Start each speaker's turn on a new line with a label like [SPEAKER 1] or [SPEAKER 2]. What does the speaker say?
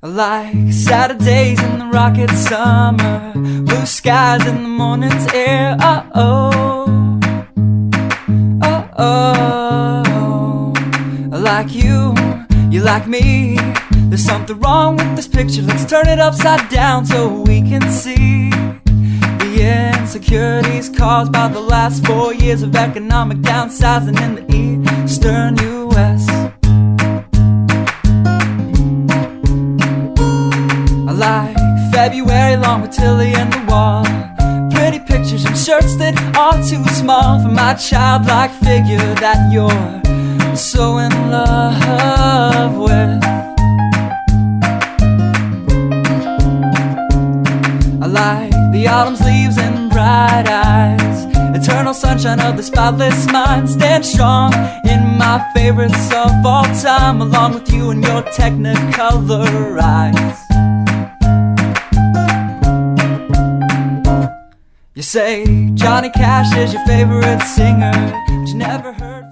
[SPEAKER 1] Like Saturdays in the rocket summer, blue skies in the morning's air. Oh, like you like me. There's something wrong with this picture. Let's turn it upside down so we can see the insecurities caused by the last 4 years of economic downsizing in the eastern U.S. I like February long with Tilly and the wall, pretty pictures and shirts that are too small for my childlike figure that you're so in love with. I like the autumn's leaves and bright eyes, eternal sunshine of the spotless mind. Stand strong in my favorites of all time, along with you and your technicolor eyes. You say Johnny Cash is your favorite singer, but you never heard